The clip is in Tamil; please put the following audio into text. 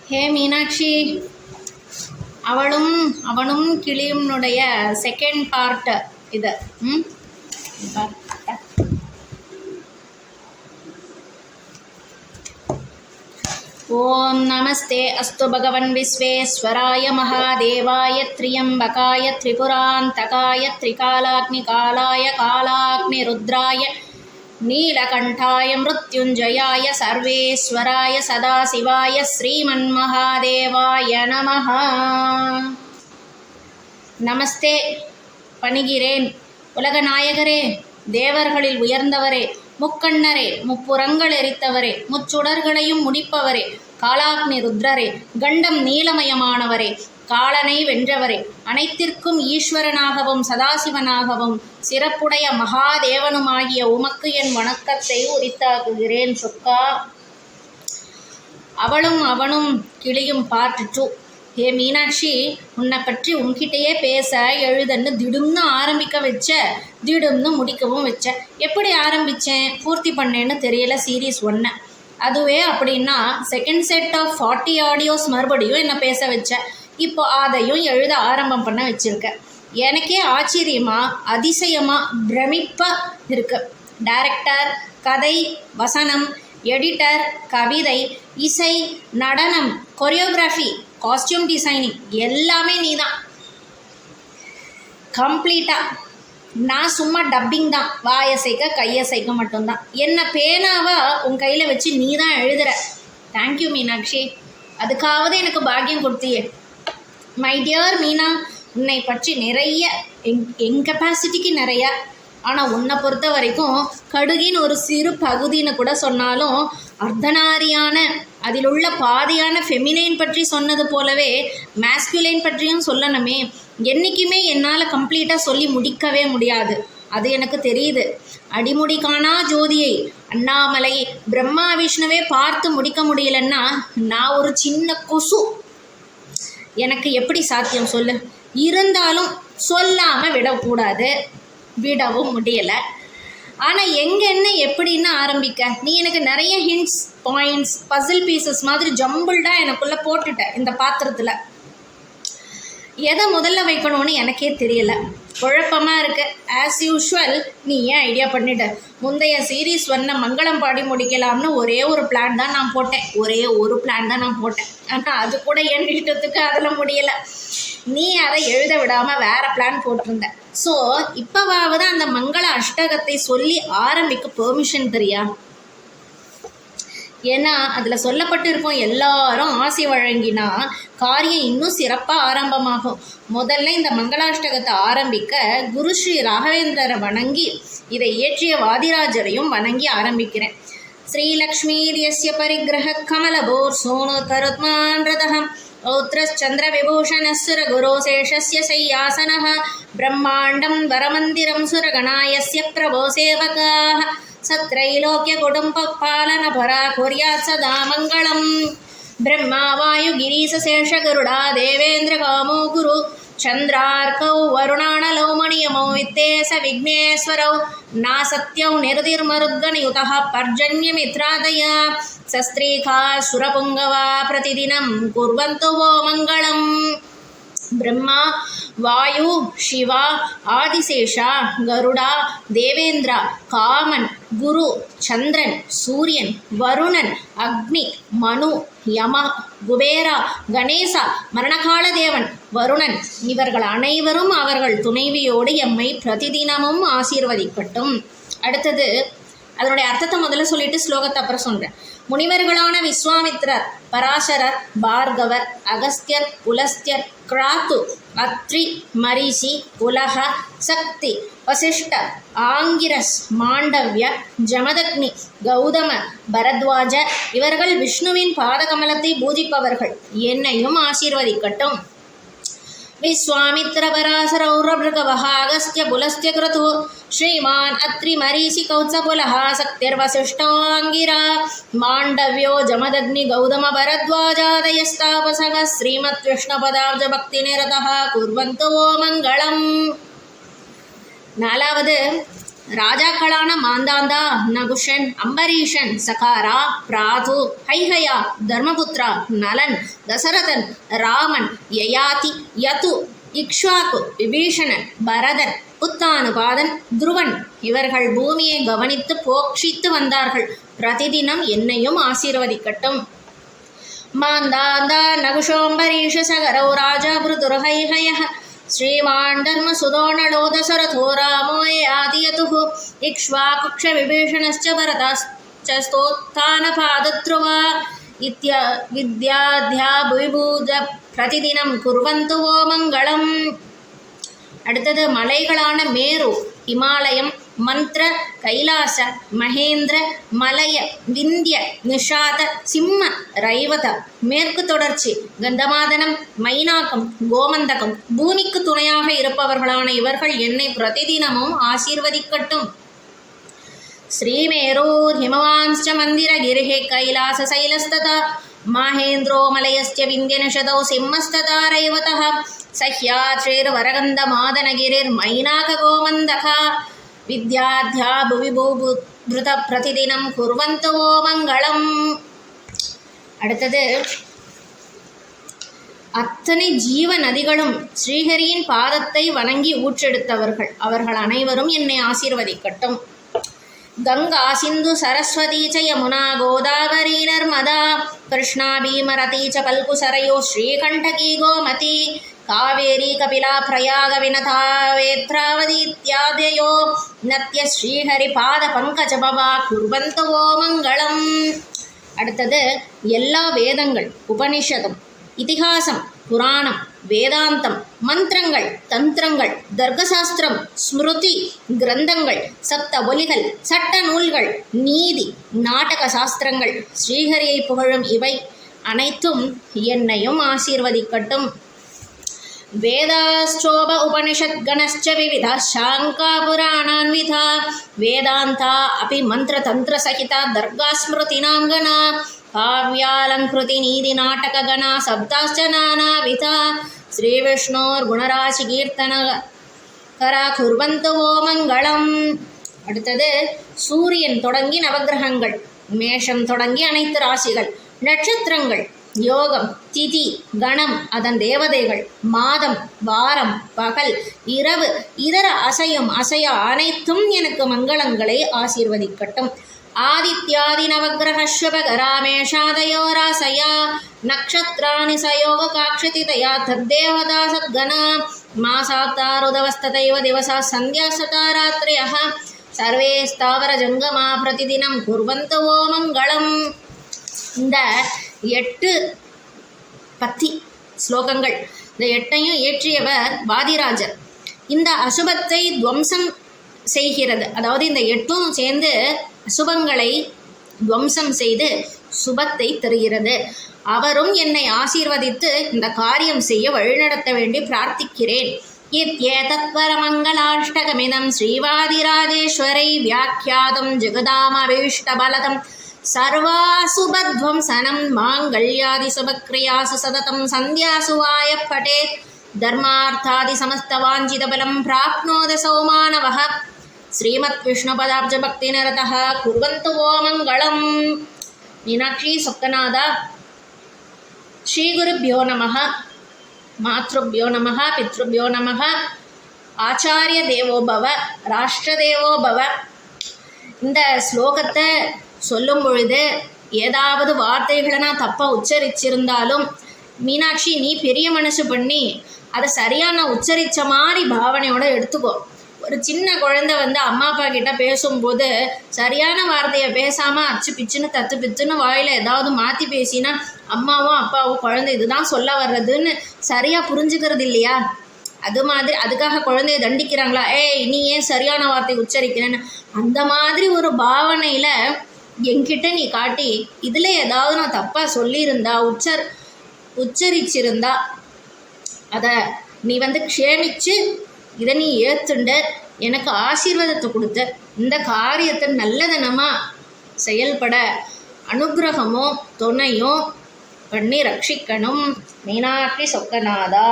ஹே மீனாட்சி, அவளும் அவனும் கிளியும்னுடைய செகண்ட் பார்ட் இது. ஓம் நமஸ்தே அஸ்து பகவன் விஸ்வேஸ்வராய மகாதேவாய த்ரியம்பகாய திரிபுராந்தகாய திரிகாலாக்னி காலாய காலாக்னி ருத்ராய நீலகண்டாய மிருத்யுஞ்சயாய சர்வேஸ்வராய சதாசிவாய ஸ்ரீமன்மகாதேவாய நமஹ. நமஸ்தே பணிகிறேன். உலக நாயகரே, தேவர்களில் உயர்ந்தவரே, முக்கண்ணரே, முப்புறங்கள் எரித்தவரே, முச்சுடர்களையும் முடிப்பவரே, காலாக்னி ருத்ரரே, கண்டம் நீலமயமானவரே, காலனை வென்றவரே, அனைத்திற்கும் ஈஸ்வரனாகவும் சதாசிவனாகவும் சிறப்புடைய மகாதேவனுமாகிய உமக்கு என் வணக்கத்தை உரித்தாக்குகிறேன். சொக்கா. அவளும் அவனும் கிளியும் பார்ட் 2. ஹே மீனாட்சி, உன்னை பற்றி உன்கிட்டயே பேச எழுதன்னு திடும்னு ஆரம்பிக்க வச்ச, திடும்னு முடிக்கவும் வச்ச. எப்படி ஆரம்பித்தேன், பூர்த்தி பண்ணேன்னு தெரியல சீரீஸ் 1. அதுவே அப்படின்னா செகண்ட் செட் ஆஃப் 40 ஆடியோஸ் மறுபடியும் என்னை பேச வச்ச. இப்போ அதையும் எழுத ஆரம்பம் பண்ண வச்சுருக்க. எனக்கே ஆச்சரியமாக, அதிசயமாக, பிரமிப்பாக இருக்கு. டைரக்டர், கதை, வசனம், எடிட்டர், கவிதை, இசை, நடனம், கொரியோகிராஃபி, காஸ்டியூம் டிசைனிங் எல்லாமே நீ தான் கம்ப்ளீட்டாக. நான் சும்மா டப்பிங் தான், வாயசைக்க கையசைக்க மட்டும்தான். என்ன பேனாவை உன் கையில் வச்சு நீ தான் எழுதுகிற. தேங்க்யூ மீனாட்சி, அதுக்காவது எனக்கு பாக்கியம் கொடுத்தியே. மை டியர் மீனா, உன்னை பற்றி நிறைய என் கெப்பாசிட்டிக்கு நிறையா. ஆனால் உன்னை பொறுத்த வரைக்கும் கடுகின் ஒரு சிறு பகுதின்னு கூட சொன்னாலும் அர்த்தநாரியான, அதில் உள்ள பாதியான ஃபெமினைன் பற்றி சொன்னது போலவே மேஸ்குலைன் பற்றியும் சொல்லணுமே. என்றைக்குமே என்னால் கம்ப்ளீட்டாக சொல்லி முடிக்கவே முடியாது, அது எனக்கு தெரியுது. அடிமுடி காணா ஜோதியை அண்ணாமலை பிரம்மா விஷ்ணுவே பார்த்து முடிக்க முடியலன்னா நான் ஒரு சின்ன கொசு. எனக்கு எப்படி சாத்தியம் சொல்லு? இருந்தாலும் சொல்லாமல் விடக்கூடாது, விடவும் முடியலை. ஆனால் என்ன எப்படின்னு ஆரம்பிக்க நீ எனக்கு நிறைய ஹிண்ட்ஸ், பாயிண்ட்ஸ், பசில் பீசஸ் மாதிரி ஜம்பிள்டாக எனக்குள்ளே போட்டுட்ட. இந்த பாத்திரத்தில் எதை முதல்ல வைக்கணும்னு எனக்கே தெரியல, குழப்பமாக இருக்கு. ஆஸ் யூஷுவல் நீ ஏன் ஐடியா பண்ணிட்ட. முந்தைய சீரீஸ் மங்களம் பாடி முடிக்கலாம்னு ஒரே ஒரு பிளான் தான் நான் போட்டேன். ஆனால் அது கூட என் இஷ்டத்துக்கு அதில் முடியலை. நீ அதை எழுத விடாமல் வேறு பிளான் போட்டிருந்த. ஸோ இப்போவாவது அந்த மங்கள அஷ்டகத்தை சொல்லி ஆரம்பிக்க பெர்மிஷன் தெரியா? ஏன்னா அதில் சொல்லப்பட்டு இருக்கும், எல்லாரும் ஆசை வழங்கினா காரியம் இன்னும் சிறப்பாக ஆரம்பமாகும். முதல்ல இந்த மங்களாஷ்டகத்தை ஆரம்பிக்க குரு ஸ்ரீ ராகவேந்திரரை வணங்கி இதை இயற்றிய வாதிராஜரையும் வணங்கி ஆரம்பிக்கிறேன். ஸ்ரீலக்ஷ்மீர்யஸ்ய பரிகிரக கமலபோர் சோனு கருத்மான் ரதகம் औत्रश्चंद्र विभूषण सुर गुरो शेषस्य शय्यासनः ब्रह्मांडं वरमंदिरं सुरगणायस्य प्रभो सेवकाः सत्रैलोक्य कुटुंब पालन परा कुर्यात् सदा मंगलम्. ब्रह्मा वायु गिरीश शेष गरुड़ा देवेंद्र कामो गुरु चंद्रार्कौ वरुणानलौ मणियमौ वित्तेश विघ्नेश्वरौ नासत्यौ निर्दिर्मरुद्गणयुतः पर्जन्यमित्रादय सस्त्रीखा सुरपुंगवा प्रतिदिनं कुर्वन्तु वो मंगलम्. ब्रह्मा वायु शिवा आदिशेषा गरुड़ा देवेंद्र कामन गुरु चंद्रन सूर्यन वरुणन अग्नि मनु யம குபேரா கணேசா மரணகால தேவன் வருணன் இவர்கள் அனைவரும் அவர்கள் துணைவியோடு எம்மை பிரதிதினமும் ஆசீர்வதிக்கட்டும். அடுத்தது அதனுடைய அர்த்தத்தை முதல்ல சொல்லிட்டு ஸ்லோகத்தை அப்புறம் சொல்கிறேன். முனிவர்களான விஸ்வாமித்ரர், பராசரர், பார்கவர், அகஸ்தியர், புலஸ்தியர், கிராத்து, அத்ரி, மரிஷி, உலக, சக்தி, வசிஷ்ட, ஆங்கிரஸ், மாண்டவ்ய, ஜமதக்னி, கௌதம, பரத்வாஜ இவர்கள் விஷ்ணுவின் பாதகமலத்தை பூஜிப்பவர்கள். என்னையும் ஆசீர்வதிக்கட்டும். विश्वामित्र पराशर औरभृगवः अगस्त्य पुलस्त्य क्रतुः श्रीमान् अत्रि मरीचि कौत्सपुलः शक्तिर्वसिष्ठोऽङ्गिरा माण्डव्यो जमदग्नि गौतम भरद्वाजादयस्तापसः श्रीमद्विष्णुपदाब्ज भक्तिनिरतः कुर्वन्तु वो मङ्गलम्. நாலாவது ராஜாக்களான மாந்தாந்தா, நகுஷன், அம்பரீஷன், சகாரா, பிராது, ஹைஹயா, தர்மபுத்ரா, நலன், தசரதன், ராமன், யயாதி, யது, இக்ஷ்வாக்கு, விபீஷணன், பரதன், உத்தானுபாதன், துருவன் இவர்கள் பூமியை கவனித்து போக்ஷித்து வந்தார்கள். பிரதிதினம் என்னையும் ஆசீர்வதிக்கட்டும். மாந்தாந்தா நகுஷோம்பரீஷ சகரோ ராஜா பிருதுர்ஹைஹயः श्रीमान् धर्मसुतो नलो दशरथो रामो यादियतुः इक्ष्वाकुक्ष विभीषणश्च भरतश्च स्तोत्थानपादध्रुवा विद्याध्या भुविभूज प्रतिदिनं कुर्वन्तु वो मङ्गलम्. அடுத்தது மலைகளான மேரு, இமாலயம், மந்த்ர, கைலாச, மகேந்திர, மலய, விந்திய, நிஷாத, சிம்ம, ரைவத, மேற்கு தொடர்ச்சி, கந்தமாதனம், மைனாக்கம், கோமந்தகம் பூமிக்கு துணையாக இருப்பவர்களான இவர்கள் என்னை பிரதிதினமும் ஆசீர்வதிக்கட்டும். ஸ்ரீமேரோர் ஹிமவான்ஸ்ச மந்திரகிரிः கைலாசசைலஸ்ததா மாஹேந்திரோ மலயஸ்ய விந்தியநிஷதோ சிம்மஸ்ததா ரைவதः सह्यात्रेर्वरगन्धमादनगिरिर्मैनाकगोमन्दका विद्याध्या भुवि भूभृत प्रतिदिनं कुर्वन्तु वो मङ्गलम्. அடுத்தது அத்தனை ஜீவ நதிகளும் ஸ்ரீஹரியின் பாதத்தை வணங்கி ஊற்றெடுத்தவர்கள். அவர்கள் அனைவரும் என்னை ஆசீர்வதிக்கட்டும். गंगा सिंधु सरस्वती च यमुना गोदावरी नर्मदा कृष्णा भीमरती च कल्कुसरयो श्रीकंठकी गोमती कावेरी कपिला प्रयाग विनता वेत्रावती इत्यादयो नत्य श्रीहरिपाद पंकज भवा कुर्वन्तु वो मंगलम्. அடுத்தது எல்லா வேதங்கள், உபனிஷதம், இதிகாசம், புராணம், வேதாந்தம், மந்திரங்கள், தந்திரங்கள், தர்க்கசாஸ்திரம், ஸ்மிருதி கிரந்தங்கள், சப்த ஒலிகள், சட்ட நூல்கள், நீதி, நாடக சாஸ்திரங்கள், ஸ்ரீஹரியை புகழும் இவை அனைத்தும் என்னையும் ஆசீர்வதிக்கட்டும். வேதாஸ்சோப உபனிஷத் கணஸ்ச விவிதா சாங்கா புராணான்விதா வேதாந்தா அபி மந்திர தந்திர சகிதா தர்கா ஸ்மிருதினாங்கனா காவ்யாலங்கிருதி நீதி நாடக கணா சப்தாஸ்ச நானாவிதா ஸ்ரீ விஷ்ணோர் குணராசி கீர்த்தன கரா குர்வந்து ஓ மங்களம். அடுத்தது சூரியன் தொடங்கி நவகிரகங்கள், மேஷம் தொடங்கி அனைத்து ராசிகள், நட்சத்திரங்கள், யோகம், திதி, கணம், அதன் தேவதைகள், மாதம், வாரம், பகல், இரவு, இதர அசையும் அசையா அனைத்தும் எனக்கு மங்களங்களை ஆசீர்வதிக்கட்டும். ஆதித்யாதி நவகிரகஸ்வபகராமேஷாதயோ ராசயா நக்ஷத்ராணி சயோக காக்ஷதி தயா தத்தேவதா சத்கணா மாசாப்தாருதவஸ்ததைவ திவசா சந்தியா சதா ராத்ரியः சர்வே ஸ்தாவர ஜங்கமா பிரதிதினம் குர்வந்து ஓ மங்களம். இந்த 8 பத்தி ஸ்லோகங்கள், இந்த 8ஐயும் இயற்றியவர் வாதிராஜர். இந்த அசுபத்தை துவம்சம் செய்கிறது, அதாவது இந்த 8ம் சேர்ந்து அசுபங்களை துவம்சம் செய்து சுபத்தை தருகிறது. அவரும் என்னை ஆசீர்வதித்து இந்த காரியம் செய்ய வழிநடத்த வேண்டி பிரார்த்திக்கிறேன். இத்யேதத்வரமங்களாஷ்டகமிதம் ஸ்ரீவாதிராஜேஸ்வரை வியாக்கியாதம் ஜெகதாமபீஷ்டபலதம் सर्वासुभध्वंसनं माङ्गल्यादिशुभक्रियासु सततं सन्ध्यासु वायः पठेत् धर्मार्थादिसमस्तवाञ्छितबलं प्राप्नोति सो मानवः श्रीमद्विष्णुपदाब्जभक्तिनिरतः कुर्वन्तु वो मङ्गलम्. मीनाक्षी सप्तनादा. श्रीगुरुभ्यो नमः, मातृभ्यो नमः, पितृभ्यो नमः, आचार्य देवो भव, राष्ट्रदेवो भव. இந்த ஸ்லோகத்தை சொல்லும் பொழுது ஏதாவது வார்த்தைகளை நான் தப்பாக உச்சரிச்சிருந்தாலும் மீனாட்சி நீ பெரிய மனசு பண்ணி அதை சரியாக நான் உச்சரித்த மாதிரி பாவனையோடு எடுத்துக்கோ. ஒரு சின்ன குழந்தை அம்மா அப்பா கிட்ட பேசும்போது சரியான வார்த்தையை பேசாமல் அச்சு பிச்சுன்னு தத்து பிச்சுன்னு வாயில் ஏதாவது மாற்றி பேசினா அம்மாவும் அப்பாவும் குழந்தை இதுதான் சொல்ல வர்றதுன்னு சரியாக புரிஞ்சுக்கிறது இல்லையா? அது மாதிரி அதுக்காக குழந்தைய தண்டிக்கிறாங்களா? ஏய் நீ ஏன் சரியான வார்த்தை உச்சரிக்கிறேன்னு அந்த மாதிரி ஒரு பாவனையில் என்கிட்ட நீ காட்டி இதில் ஏதாவது நான் தப்பாக சொல்லியிருந்தா உச்சரிச்சிருந்தா அதை நீ க்ஷேமிச்சு இதை நீ ஏற்றுண்டு எனக்கு ஆசீர்வாதத்தை கொடுத்த இந்த காரியத்தை நல்லதனமாக செயல்பட அனுகிரகமோ துணையோ பண்ணி ரட்சிக்கணும். மீனாட்சி சொக்கநாதா.